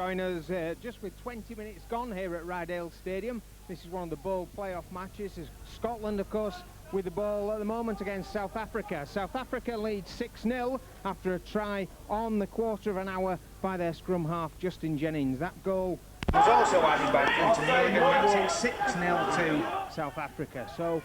join us just with 20 minutes gone here at Rydale Stadium. This is one of the bowl playoff matches. It's Scotland, of course, with the ball at the moment against South Africa. South Africa leads 6-0 after a try on the quarter of an hour by their scrum half, Justin Jennings. That goal was also added by Clinton Milligan, makes it 6-0 to South Africa. So,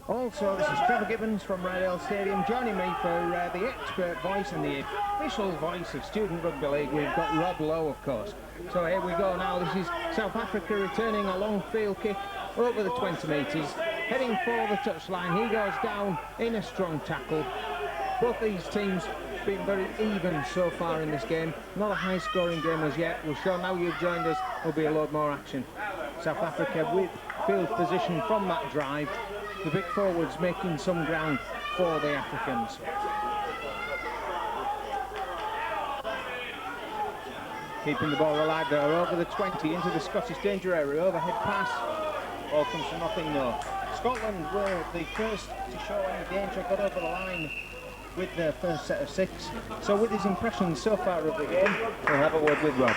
also, this is Trevor Gibbons from Rydale Stadium joining me for the expert voice and the official voice of Student Rugby League. We've got Rob Lowe, of course. So here we go now. This is South Africa returning a long field kick over the 20 metres, heading for the touchline. He goes down in a strong tackle. Both these teams been very even so far in this game. Not a high-scoring game as yet. We're sure now you've joined us, there'll be a load more action. South Africa with field position from that drive. The big forwards making some ground for the Africans. Keeping the ball alive there over the 20 into the Scottish danger area. Overhead pass. All comes to nothing though. Scotland were the first to show any danger, got over the line with their first set of 6. So with his impressions so far of the game, we'll have a word with Rob.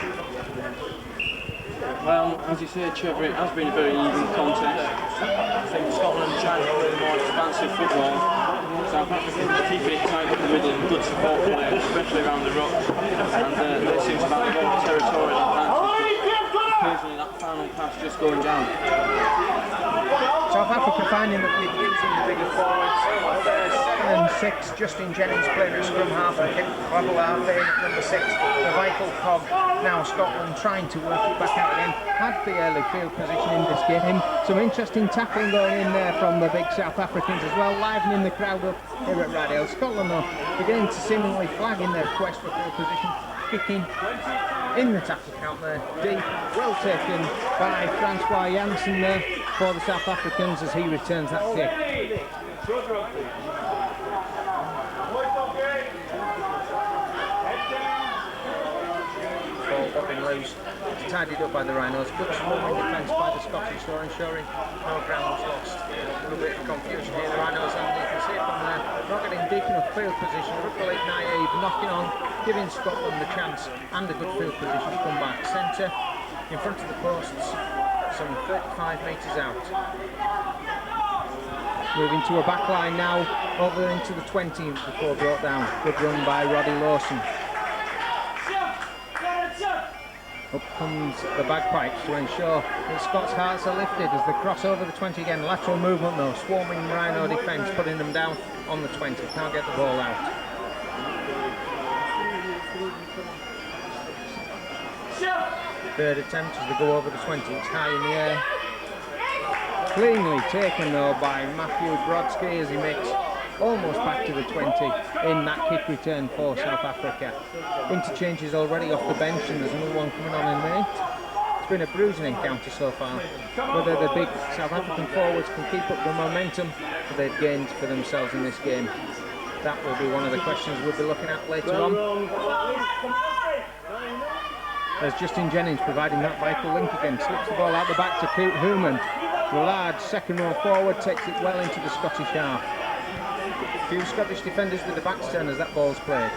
Well, as you say, Trevor, it has been a very even contest. I think Scotland trying to play more expansive football. South Africa keeping it tight up the middle and good support players, especially around the ruck. And it seems about the more territorial advantage. Occasionally that final pass just going down. South Africa finding that with using the bigger forwards, there's 7 and 6, Justin Jennings playing at scrum half and Kip Cleveland playing at number 6, the vital cog. Now Scotland trying to work it back out again, had the early field position in this game. Some interesting tackling going in there from the big South Africans as well, livening the crowd up here at Rydale. Scotland though, beginning to seemingly flag in their quest for field position, kicking in the tackle count there, deep, well taken by Francois Janssen there for the South Africans as he returns that kick. Ball bobbing loose, tidied up by the Rhinos, good swarming defence by the Scottish, so ensuring no ground was lost. A little bit of confusion here, the Rhinos, and you can see it from there, not getting deep enough field position. Rugby League naive, knocking on, giving Scotland the chance and a good field position to come back. Centre in front of the posts, some 35 metres out. Moving to a back line now, over into the 20 before brought down. Good run by Roddy Lawson. Up comes the bagpipes to ensure that Scott's hearts are lifted as they cross over the 20 again. Lateral movement though, swarming Rhino defence, putting them down on the 20. Can't get the ball out. Third attempt as they go over the 20. It's high in the air. Cleanly taken though by Matthew Brodsky as he makes almost back to the 20 in that kick return for South Africa. Interchanges already off the bench and there's another one coming on in a minute. It's been a bruising encounter so far. Whether the big South African forwards can keep up the momentum that they've gained for themselves in this game, that will be one of the questions we'll be looking at later on. There's Justin Jennings providing that vital link again, slips the ball out the back to Coot Hooman. The large second row forward takes it well into the Scottish half. A few Scottish defenders with the backs turned as that ball's played.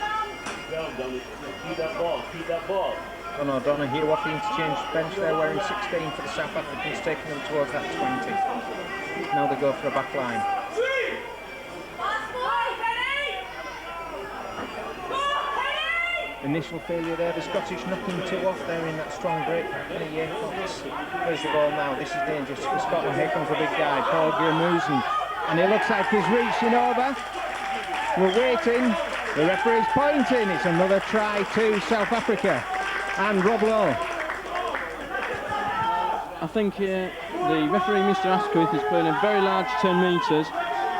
Don O'Donoghue off the interchange bench there, wearing 16 for the South Africans, taking them towards that 20. Now they go for a back line. Initial failure there, the Scottish knocking 2 off there in that strong break. Where's the ball now? This is dangerous for Scotland. Here comes the big guy, Paul Giermusen. And it looks like he's reaching over. We're waiting. The referee's pointing. It's another try to South Africa. And Rob Lowe. I think the referee, Mr. Asquith, is playing a very large 10 metres.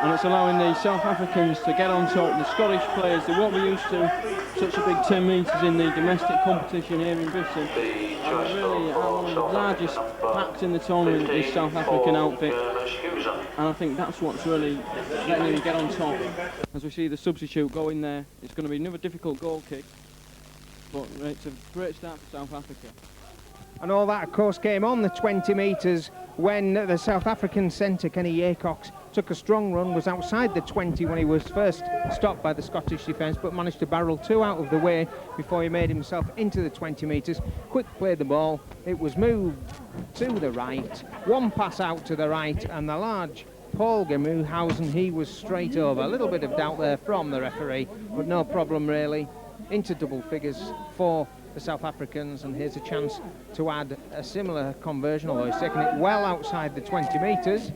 And it's allowing the South Africans to get on top. The Scottish players, they won't be used to such a big 10 metres in the domestic competition here in Britain. And they really are one of the largest packs in the tournament, this South African outfit. And I think that's what's really letting them get on top. As we see the substitute go in there, it's going to be another difficult goal kick. But it's a great start for South Africa. And all that, of course, came on the 20 metres when the South African centre, Kenny Yaycox, took a strong run, was outside the 20 when he was first stopped by the Scottish defence, but managed to barrel 2 out of the way before he made himself into the 20 metres. Quick played the ball, it was moved to the right, 1 pass out to the right, and the large Paul Gemuhausen, he was straight over. A little bit of doubt there from the referee, but no problem really. Into double figures for the South Africans, and here's a chance to add a similar conversion, although he's taken it well outside the 20 metres.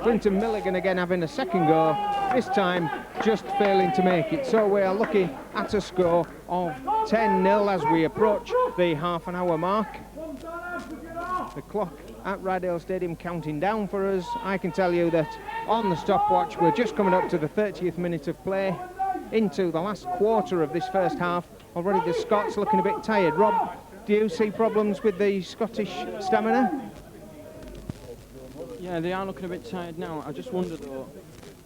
Clinton Milligan again having a second go, this time just failing to make it. So we are looking at a score of 10-0 as we approach the half-an-hour mark. The clock at Rydale Stadium counting down for us. I can tell you that on the stopwatch we're just coming up to the 30th minute of play, into the last quarter of this first half. Already the Scots looking a bit tired. Rob, do you see problems with the Scottish stamina? Yeah, they are looking a bit tired now. I just wonder though,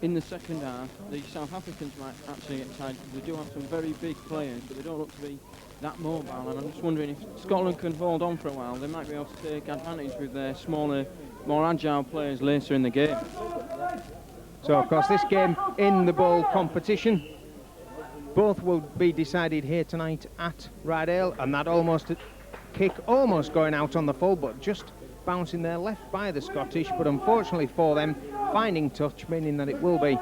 in the second half, the South Africans might actually get tired because they do have some very big players, but they don't look to be that mobile, and I'm just wondering if Scotland can hold on for a while, they might be able to take advantage with their smaller, more agile players later in the game. So of course this game in the bowl competition, both will be decided here tonight at Rydale, and that kick almost going out on the full, but just bouncing there left by the Scottish, but unfortunately for them finding touch, meaning that it will be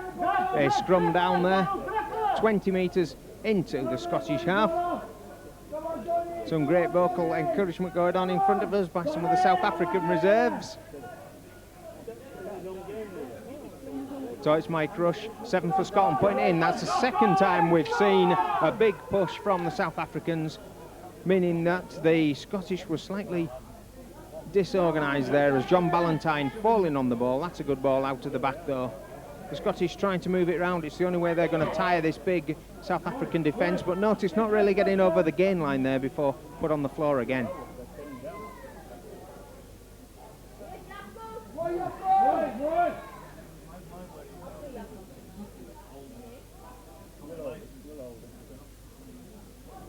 a scrum down there, 20 metres into the Scottish half. Some great vocal encouragement going on in front of us by some of the South African reserves. So it's Mike Rush, 7 for Scotland, putting it in. That's the second time we've seen a big push from the South Africans, meaning that the Scottish were slightly disorganised there as John Ballantyne falling on the ball. That's a good ball out to the back though. The Scottish trying to move it round. It's the only way they're going to tire this big South African defence, but notice not really getting over the gain line there before put on the floor again.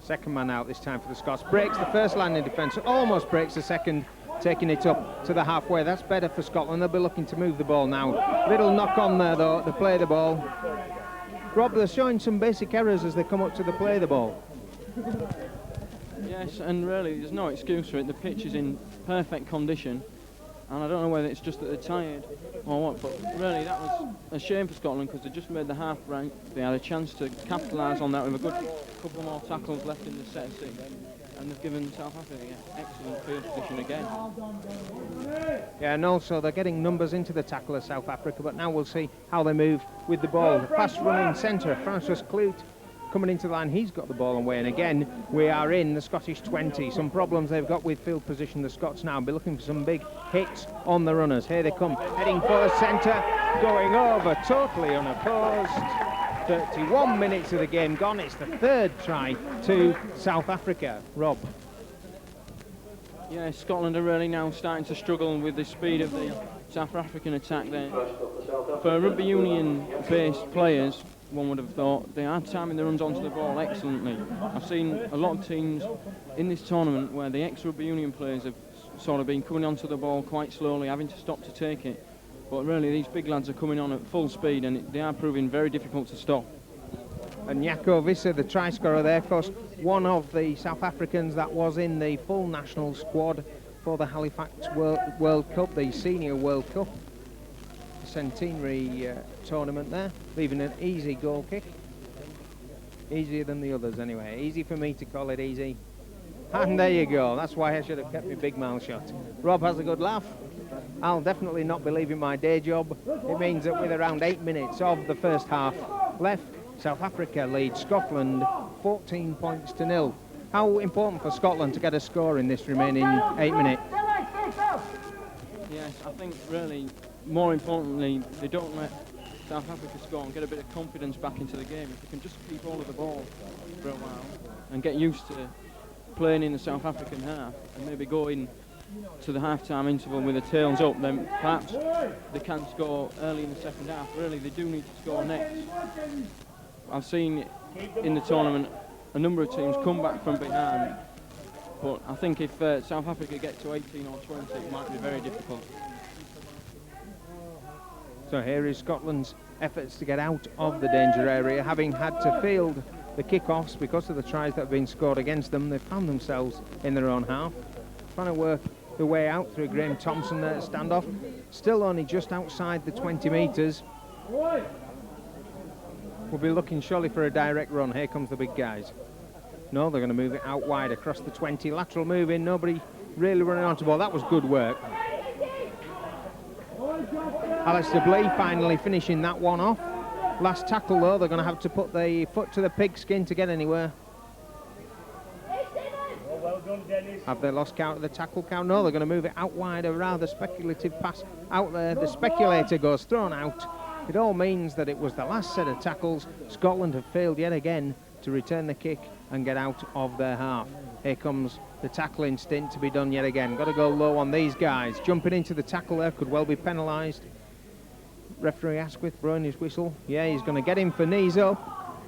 Second man out this time for the Scots. Breaks the first line in defence, almost breaks the second, taking it up to the halfway. That's better for Scotland. They'll be looking to move the ball now. Little knock on there though, to play the ball. Rob, they're showing some basic errors as they come up to the play the ball. Yes, and really there's no excuse for it. The pitch is in perfect condition, and I don't know whether it's just that they're tired or what, but really that was a shame for Scotland because they just made the half rank. They had a chance to capitalise on that with a good couple more tackles left in the set of 6, and they've given South Africa excellent field position again. Yeah, and also they're getting numbers into the tackle of South Africa, but now we'll see how they move with the ball. The fast running centre, Francis Clute, coming into the line, he's got the ball away, and again we are in the Scottish 20. Some problems they've got with field position, the Scots now be looking for some big hits on the runners. Here they come, heading for the centre, going over totally unopposed. 31 minutes of the game gone. It's the third try to South Africa. Rob. Yeah, Scotland are really now starting to struggle with the speed of the South African attack there. For rugby union based players, one would have thought they are timing the runs onto the ball excellently. I've seen a lot of teams in this tournament where the ex-rugby union players have sort of been coming onto the ball quite slowly, having to stop to take it. But really these big lads are coming on at full speed, and they are proving very difficult to stop. And Jaco Visser, the try scorer there, of course, one of the South Africans that was in the full national squad for the Halifax World Cup, the Senior World Cup, the centenary tournament there, leaving an easy goal kick. Easier than the others anyway. Easy for me to call it easy. And there you go. That's why I should have kept my big mouth shut. Rob has a good laugh. I'll definitely not be leaving my day job. It means that with around 8 minutes of the first half left, South Africa leads Scotland 14 points to 0. How important for Scotland to get a score in this remaining 8 minutes? Yes, I think really, more importantly, they don't let South Africa score and get a bit of confidence back into the game. If they can just keep hold of the ball for a while and get used to playing in the South African half and maybe go in to the half-time interval with the tails up, then perhaps they can score early in the second half. Really, they do need to score next. I've seen in the tournament a number of teams come back from behind, but I think if South Africa get to 18 or 20, it might be very difficult. So here is Scotland's efforts to get out of the danger area. Having had to field the kick-offs because of the tries that have been scored against them, they've found themselves in their own half, trying to work their way out through Graham Thompson there at standoff. Still only just outside the 20 metres. We'll be looking surely for a direct run. Here comes the big guys. No, they're going to move it out wide across the 20. Lateral move in, nobody really running onto the ball. That was good work. Alistair Blee finally finishing that one off. Last tackle though, they're going to have to put the foot to the pigskin to get anywhere. Well done, Dennis. Have they lost count of the tackle count? No, they're going to move it out wide. A rather speculative pass out there. The speculator goes thrown out. It all means that it was the last set of tackles. Scotland have failed yet again to return the kick and get out of their half. Here comes the tackling stint to be done yet again. Got to go low on these guys. Jumping into the tackle there could well be penalised. Referee Asquith blowing his whistle. Yeah, he's going to get him for knees up.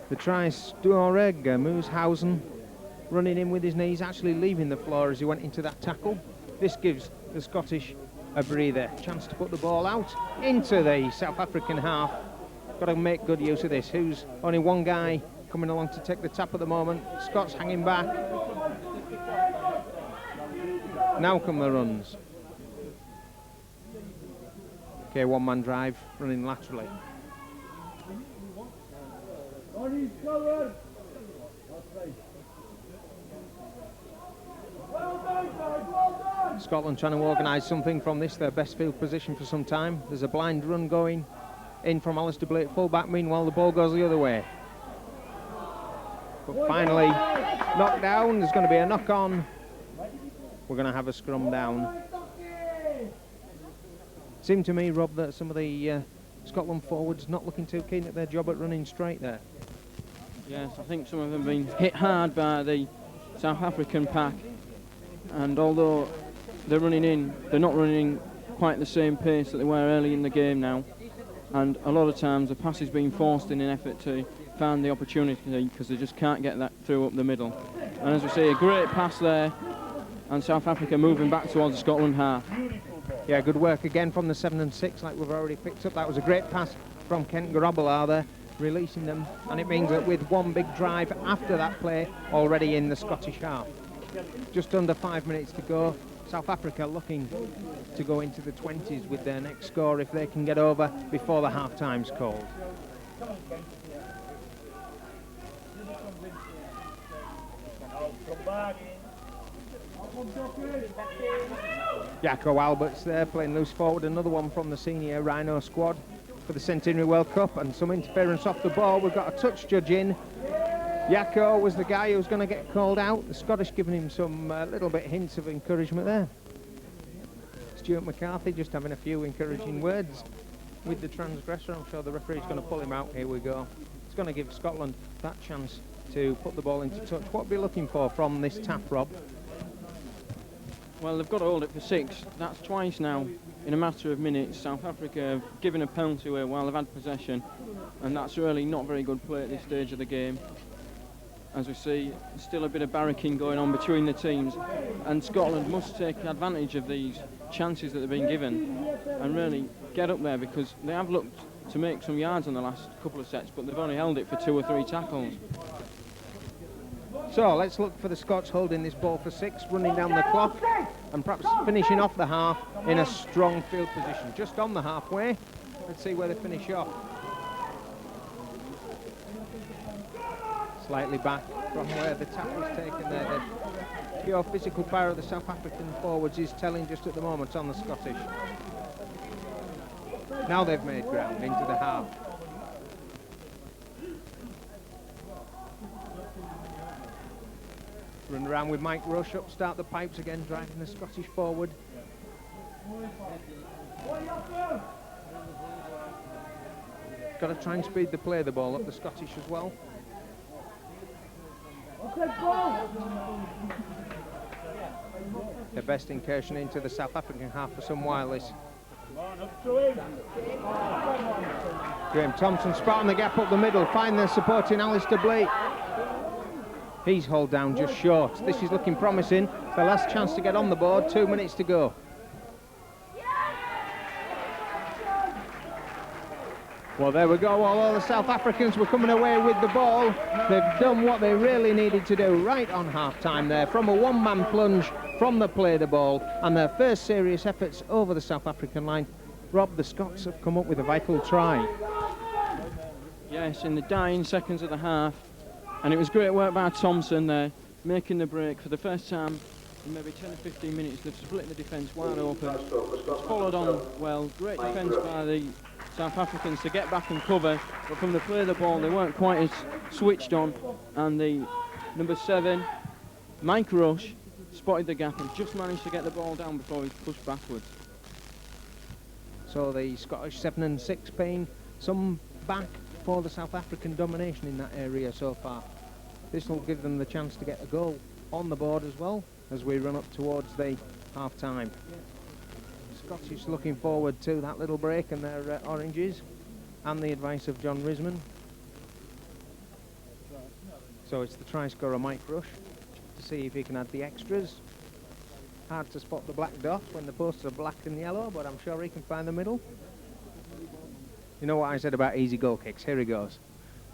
The try Stuareg, Mooshausen running in with his knees, actually leaving the floor as he went into that tackle. This gives the Scottish a breather. Chance to put the ball out into the South African half. Got to make good use of this. Who's only one guy coming along to take the tap at the moment. Scott's hanging back. Now come the runs. Okay, one-man drive running laterally. Scotland trying to organise something from this, their best field position for some time. There's a blind run going in from Alistair Blee at full-back. Meanwhile, the ball goes the other way. But finally, knocked down. There's going to be a knock-on. We're going to have a scrum down. Seemed to me, Rob, that some of the Scotland forwards not looking too keen at their job at running straight there. Yes, I think some of them have been hit hard by the South African pack, and although they're running in, they're not running quite the same pace that they were early in the game now, and a lot of times the pass is being forced in an effort to find the opportunity because they just can't get that through up the middle. And as we see, a great pass there, and South Africa moving back towards the Scotland half. Yeah, good work again from the 7 and 6, like we've already picked up. That was a great pass from Kent Garabala there, releasing them, and it means that with one big drive after that play already in the Scottish half. Just under 5 minutes to go. South Africa looking to go into the 20s with their next score if they can get over before the half-time's called. Jacko Alberts there playing loose forward, another one from the senior Rhino squad for the Centenary World Cup, and some interference off the ball. We've got a touch judge in. Jacko was the guy who was going to get called out. The Scottish giving him some little bit hints of encouragement there. Stuart McCarthy just having a few encouraging words with the transgressor. I'm sure the referee's going to pull him out. Here we go. It's going to give Scotland that chance to put the ball into touch. What are we looking for from this tap, Rob? Well, they've got to hold it for 6. That's twice now in a matter of minutes. South Africa have given a penalty away while they've had possession, and that's really not very good play at this stage of the game. As we see, still a bit of barracking going on between the teams, and Scotland must take advantage of these chances that they've been given and really get up there, because they have looked to make some yards on the last couple of sets, but they've only held it for 2 or 3 tackles. So let's look for the Scots holding this ball for 6, running down the clock, and perhaps finishing off the half in a strong field position. Just on the halfway. Let's see where they finish off. Slightly back from where the tap was taken there. The pure physical power of the South African forwards is telling just at the moment on the Scottish. Now they've made ground into the half. Run around with Mike Rush up, start the pipes again, driving the Scottish forward. Got to try and speed the play of the ball up, the Scottish as well. Their best incursion into the South African half for some while this. Graham Thompson spotting the gap up the middle, find the supporting Alistair Blee. He's hauled down just short. This is looking promising. The last chance to get on the board, 2 minutes to go. Well, there we go. Although the South Africans were coming away with the ball, they've done what they really needed to do right on half-time there, from a one-man plunge from the play the ball, and their first serious efforts over the South African line. Rob, the Scots have come up with a vital try. Yes, in the dying seconds of the half, and it was great work by Thompson there, making the break for the first time in maybe 10 or 15 minutes. They've split the defence wide open. It's followed on well. Great defence by the South Africans to get back and cover, but from the play of the ball they weren't quite as switched on, and the number 7, Mike Rush, spotted the gap and just managed to get the ball down before he was pushed backwards. So the Scottish 7 and 6 paying some back for the South African domination in that area so far. This will give them the chance to get a goal on the board as well as we run up towards the half-time. Scottish looking forward to that little break and their oranges and the advice of John Risman. So it's the try scorer Mike Rush to see if he can add the extras. Hard to spot the black dot when the posts are black and yellow, but I'm sure he can find the middle. You know what I said about easy goal kicks? Here he goes.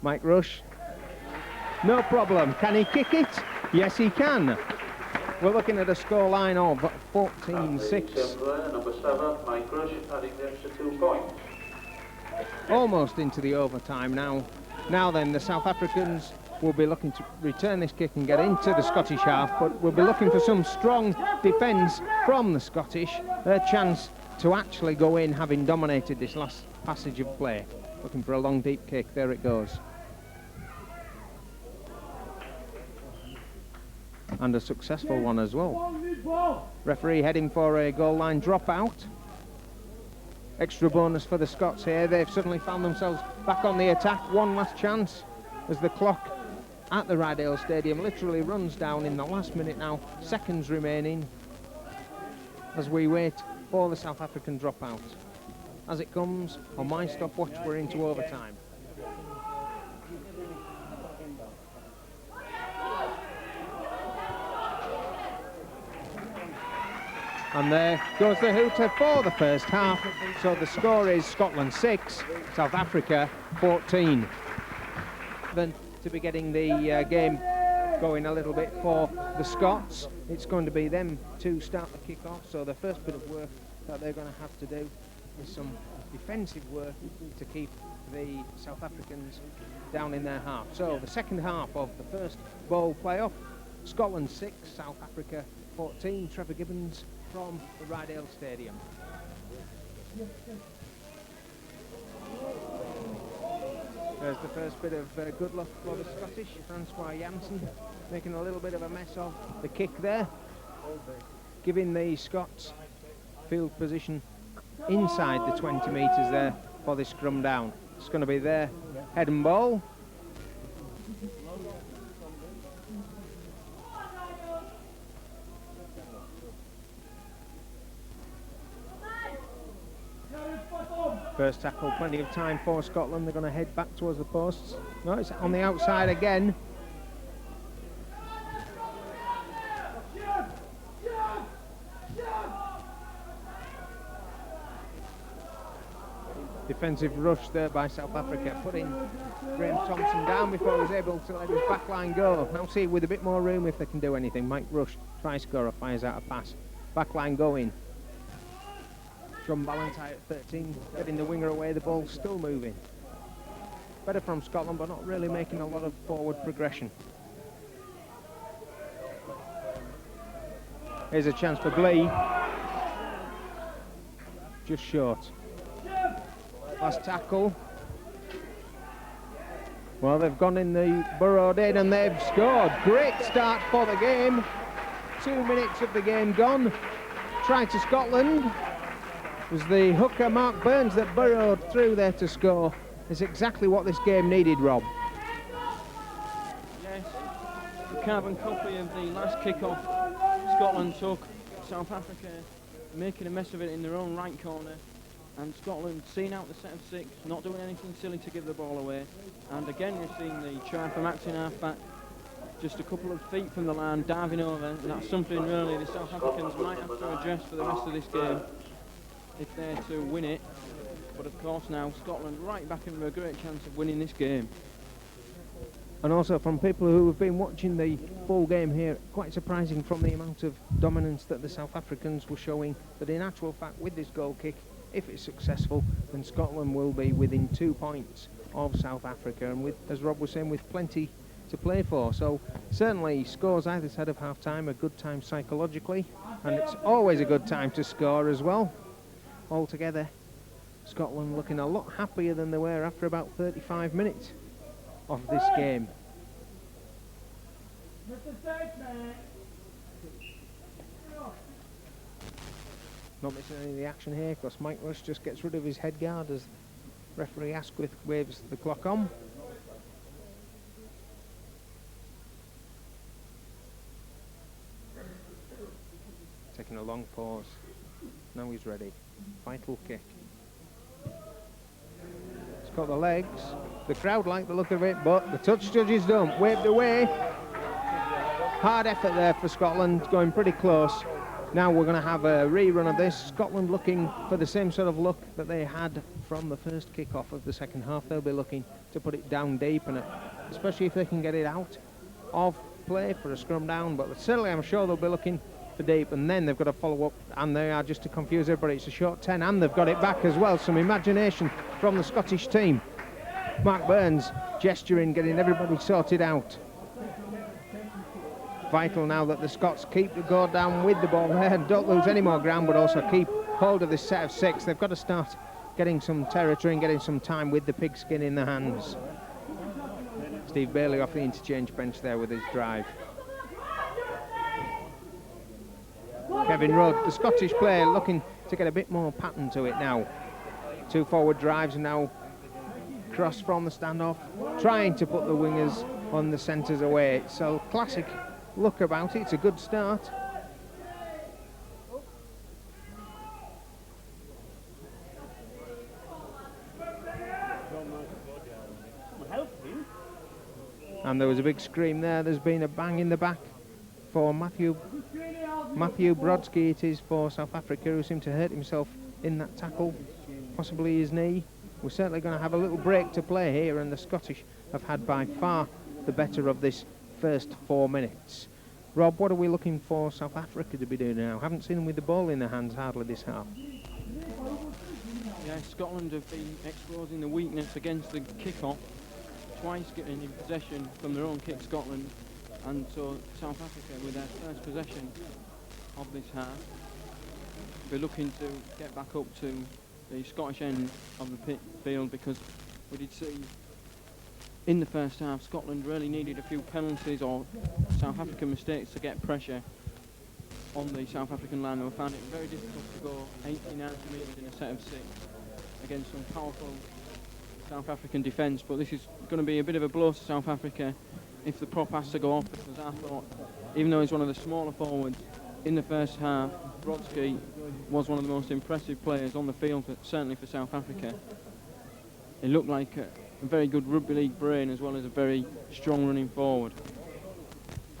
Mike Rush. No problem. Can he kick it? Yes, he can. We're looking at a scoreline of 14-6. Number 7, Mike Rush, adding the extra 2 points. Almost into the overtime now. Now then, the South Africans will be looking to return this kick and get into the Scottish half, but we'll be looking for some strong defence from the Scottish. Their chance to actually go in, having dominated this last passage of play. Looking for a long, deep kick. There it goes. And a successful one as well. Referee heading for a goal line dropout. Extra bonus for the Scots here. They've suddenly found themselves back on the attack. One last chance as the clock at the Rydale Stadium literally runs down in the last minute now. Seconds remaining as we wait for the South African dropout. As it comes, on my stopwatch, we're into overtime. And there goes the hooter for the first half. So the score is Scotland 6, South Africa 14. Then to be getting the game going a little bit for the Scots, it's going to be them to start the kick-off. So the first bit of work that they're going to have to do is some defensive work to keep the South Africans down in their half. So the second half of the first bowl playoff, Scotland 6, South Africa 14. Trevor Gibbons from the Rydale Stadium. There's the first bit of good luck for the Scottish. Francois Janssen making a little bit of a mess of the kick there, giving the Scots field position inside the 20 metres there for the scrum down. It's going to be their head and ball. First tackle, plenty of time for Scotland. They're going to head back towards the posts. No, it's on the outside again. Defensive rush there by South Africa, putting Graham Thompson down before he was able to let his back line go. Now see with a bit more room if they can do anything. Mike Rush, try scorer, fires out a pass. Back line going. From Ballantyne at 13, getting the winger away, the ball's still moving. Better from Scotland, but not really making a lot of forward progression. Here's a chance for Glee. Just short. Last tackle. Well, they've gone in the burrowed in and they've scored. Great start for the game. 2 minutes of the game gone. Try to Scotland. It was the hooker Mark Burns that burrowed through there to score. It's exactly what this game needed, Rob. Yes, a carbon copy of the last kick-off Scotland took. South Africa making a mess of it in their own right corner, and Scotland seeing out the set of 6, not doing anything silly to give the ball away. And again we've seen the try from acting half-back, just a couple of feet from the line, diving over, and that's something really the South Africans might have to address for the rest of this game if they're to win it. But of course now Scotland right back into a great chance of winning this game. And also from people who have been watching the full game here, quite surprising from the amount of dominance that the South Africans were showing, that in actual fact with this goal kick, if it's successful, then Scotland will be within 2 points of South Africa, and with, as Rob was saying, with plenty to play for. So certainly scores either side of half time, a good time psychologically, and it's always a good time to score as well. Altogether, Scotland looking a lot happier than they were after about 35 minutes of this game. Not missing any of the action here, because Mike Rush just gets rid of his head guard as referee Asquith waves the clock on. Taking a long pause. Now he's ready. Vital kick. It's got the legs. The crowd like the look of it, but the touch judges don't. Waved away. Hard effort there for Scotland, going pretty close. Now we're going to have a rerun of this. Scotland looking for the same sort of look that they had from the first kick-off of the second half. They'll be looking to put it down deep, and especially if they can get it out of play for a scrum down. But certainly I'm sure they'll be looking for deep, and then they've got to follow up, and they are, just to confuse everybody, it's a short 10, and they've got it back as well. Some imagination from the Scottish team. Mark Burns gesturing, getting everybody sorted out. Vital now that the Scots keep the go down with the ball there and don't lose any more ground, but also keep hold of this set of 6. They've got to start getting some territory and getting some time with the pigskin in their hands. Steve Bailey off the interchange bench there with his drive. Kevin Rudd, the Scottish player, looking to get a bit more pattern to it now. 2 forward drives and now cross from the standoff, trying to put the wingers on the centres away. So classic look about it. It's a good start. And there was a big scream there. There's been a bang in the back for Matthew Brodsky. It is for South Africa, who seemed to hurt himself in that tackle, possibly his knee. We're certainly going to have a little break to play here, and the Scottish have had by far the better of this first 4 minutes. Rob, what are we looking for South Africa to be doing now? Haven't seen them with the ball in their hands hardly this half. Yeah, Scotland have been exposing the weakness against the kick-off, twice getting in possession from their own kick, Scotland, and so South Africa, with their first possession of this half, we're looking to get back up to the Scottish end of the field, because we did see in the first half Scotland really needed a few penalties or South African mistakes to get pressure on the South African line. They found it very difficult to go 80-90 metres in a set of 6 against some powerful South African defence, but this is going to be a bit of a blow to South Africa if the prop has to go off, because I thought, even though he's one of the smaller forwards in the first half, Brodsky was one of the most impressive players on the field, certainly for South Africa. He looked like a very good rugby league brain, as well as a very strong running forward.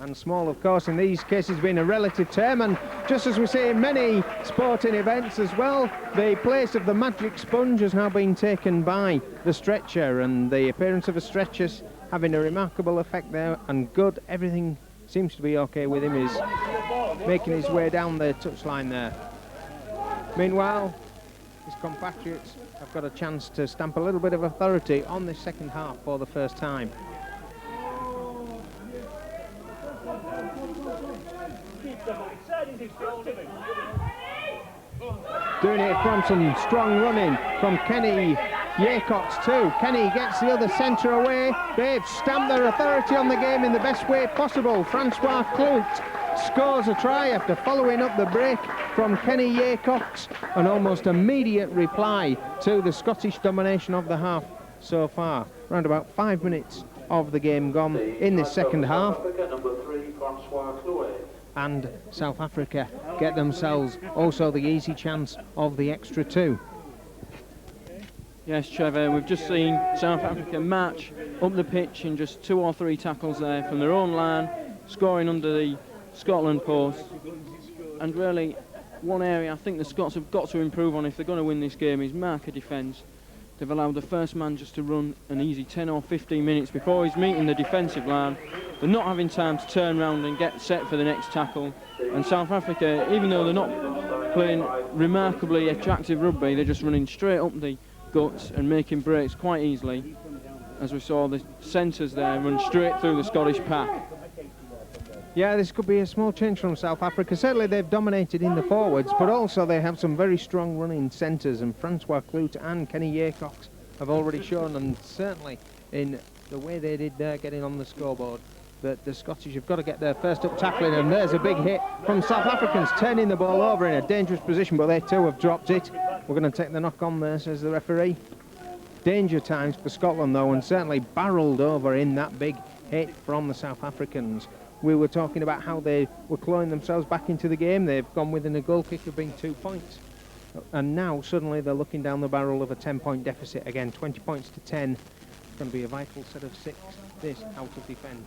And small, of course, in these cases being a relative term, and just as we see in many sporting events as well, the place of the magic sponge has now been taken by the stretcher, and the appearance of a stretcher's having a remarkable effect there, and good, everything seems to be okay with him. He's making his way down the touchline there. Meanwhile, his compatriots have got a chance to stamp a little bit of authority on this second half for the first time. Doing it from some strong running from Kenny Yaycox too. Kenny gets the other centre away. They've stamped their authority on the game in the best way possible. Francois Clout scores a try after following up the break from Kenny Yaycox. An almost immediate reply to the Scottish domination of the half so far. Around about 5 minutes of the game gone in this second half. Number 3, Francois Clout. And South Africa get themselves also the easy chance of the extra 2. Yes, Trevor, we've just seen South Africa march up the pitch in just 2 or 3 tackles there from their own line, scoring under the Scotland post. And really, one area I think the Scots have got to improve on if they're going to win this game is marker defence. They've allowed the first man just to run an easy 10 or 15 minutes before he's meeting the defensive line. They're not having time to turn around and get set for the next tackle. And South Africa, even though they're not playing remarkably attractive rugby, they're just running straight up the guts and making breaks quite easily. As we saw, the centres there run straight through the Scottish pack. Yeah, this could be a small change from South Africa. Certainly they've dominated in the forwards, but also they have some very strong running centres, and Francois Clute and Kenny Yeacox have already shown, and certainly in the way they did there getting on the scoreboard, that the Scottish have got to get their first up tackling, and there's a big hit from South Africans, turning the ball over in a dangerous position, but they too have dropped it. We're going to take the knock on there, says the referee. Danger times for Scotland though, and certainly barrelled over in that big hit from the South Africans. We were talking about how they were clawing themselves back into the game. They've gone within a goal kick of being 2 points. And now suddenly they're looking down the barrel of a 10-point deficit again, 20 points to 10. It's going to be a vital set of 6, this out of defence.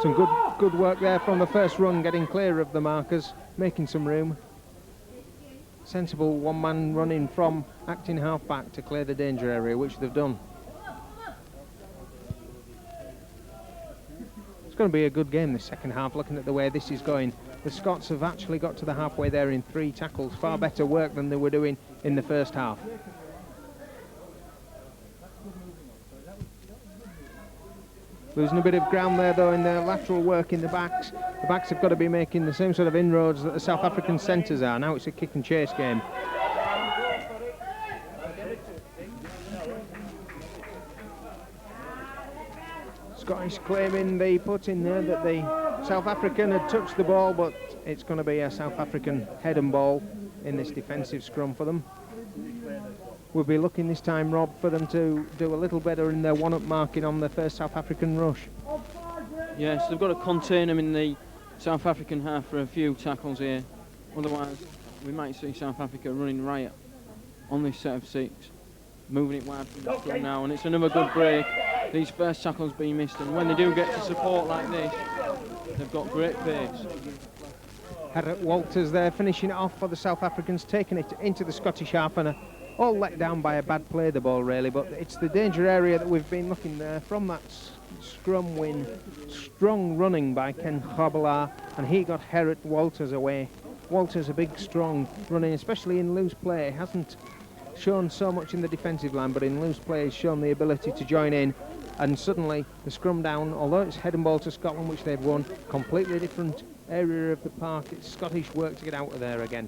Some good work there from the first run, getting clear of the markers, making some room. Sensible one-man running from acting half-back to clear the danger area, which they've done. It's going to be a good game this second half, looking at the way this is going. The Scots have actually got to the halfway there in 3 tackles, far better work than they were doing in the first half. Losing a bit of ground there though in their lateral work in the backs. The backs have got to be making the same sort of inroads that the South African centres are. Now it's a kick and chase game. Scottish claiming the put in there that the South African had touched the ball, but it's going to be a South African head and ball in this defensive scrum for them. We'll be looking this time, Rob, for them to do a little better in their one-up marking on the first South African rush. Yes, they've got to contain them in the South African half for a few tackles here. Otherwise, we might see South Africa running riot on this set of 6. Moving it wide from the scrum now, and it's another good break. These first tackles being missed, and when they do get to support like this, they've got great pace. Halifax Walters there, finishing it off for the South Africans, taking it into the Scottish half, and all let down by a bad play the ball really, but it's the danger area that we've been looking there from that scrum win. Strong running by Ken Khabala, and he got Halifax Walters away. Walters a big strong running, especially in loose play. Hasn't shown so much in the defensive line, but in loose play he's shown the ability to join in, and suddenly the scrum down, although it's head and ball to Scotland, which they've won, completely different area of the park. It's Scottish work to get out of there again.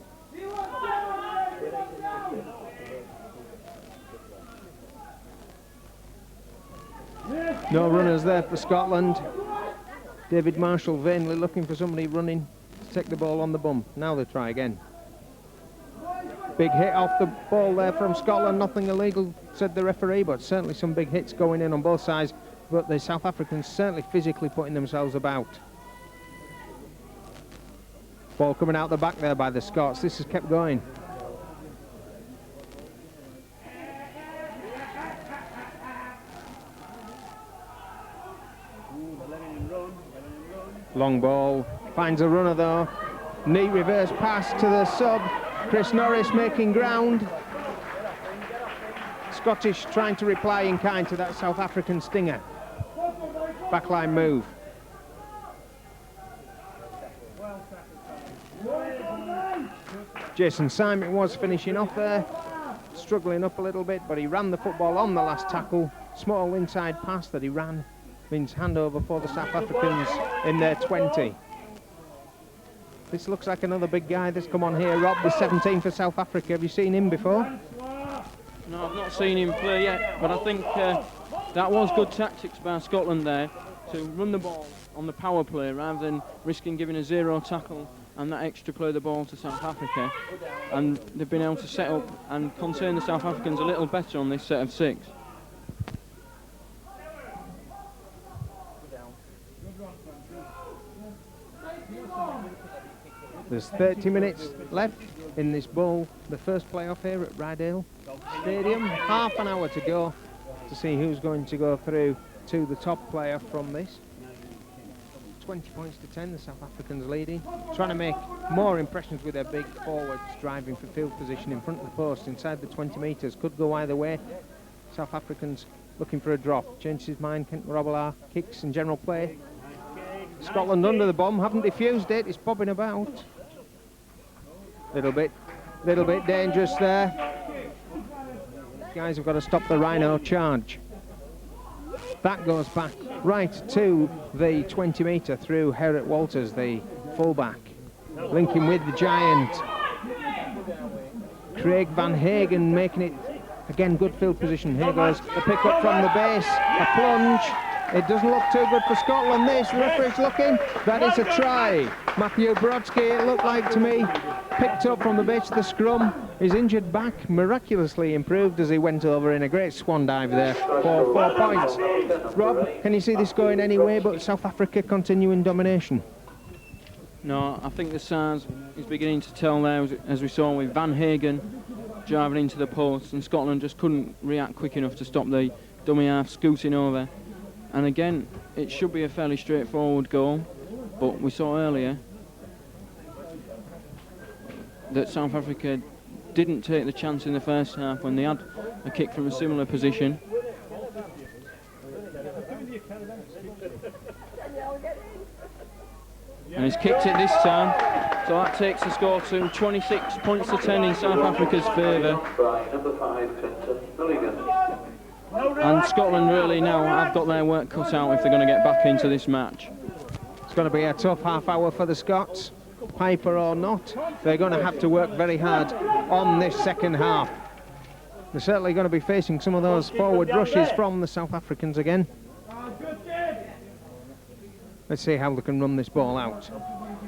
No runners there for Scotland. David Marshall vainly looking for somebody running to take the ball on the bum. Now they try again. Big hit off the ball there from Scotland. Nothing illegal, said the referee, but certainly some big hits going in on both sides. But the South Africans certainly physically putting themselves about. Ball coming out the back there by the Scots. This has kept going. Long ball, finds a runner though. Neat reverse pass to the sub. Chris Norris making ground. Scottish trying to reply in kind to that South African stinger. Backline move. Jason Simon was finishing off there, struggling up a little bit, but he ran the football on the last tackle. Small inside pass that he ran means handover for the South Africans in their 20. This looks like another big guy that's come on here, Rob, the 17 for South Africa. Have you seen him before? No, I've not seen him play yet, but I think that was good tactics by Scotland there to run the ball on the power play rather than risking giving a 0 tackle and that extra play the ball to South Africa. And they've been able to set up and contain the South Africans a little better on this set of 6. There's 30 minutes left in this bowl, the first playoff here at Rydale Stadium. Half an hour to go to see who's going to go through to the top player from this. 20 points to 10, the South Africans leading. Trying to make more impressions with their big forwards, driving for field position in front of the post, inside the 20 metres. Could go either way. South Africans looking for a drop. Changes his mind, Kent Robillard, kicks and general play. Scotland under the bomb, haven't defused it, it's bobbing about. Little bit dangerous there. Guys have got to stop the Rhino charge. That goes back right to the 20 metre through Herrick Walters, the fullback. Linking with the giant. Craig Van Hagen making it, again, good field position. Here goes the pick up from the base, a plunge. It doesn't look too good for Scotland, this. The referee's looking. That is a try. Matthew Brodsky, it looked like to me, picked up from the base of the scrum. His injured back miraculously improved as he went over in a great swan dive there for 4 points. Rob, can you see this going any way but South Africa continuing domination? No, I think the SARS is beginning to tell there, as we saw with Van Hagen driving into the post, and Scotland just couldn't react quick enough to stop the dummy half scooting over. And again, it should be a fairly straightforward goal, but we saw earlier that South Africa didn't take the chance in the first half when they had a kick from a similar position. And he's kicked it this time, so that takes the score to 26 points to 10 in South Africa's favour. And Scotland really now have got their work cut out if they're going to get back into this match. It's going to be a tough half hour for the Scots. Piper or not, they're going to have to work very hard on this second half. They're certainly going to be facing some of those forward rushes from the South Africans again. Let's see how they can run this ball out.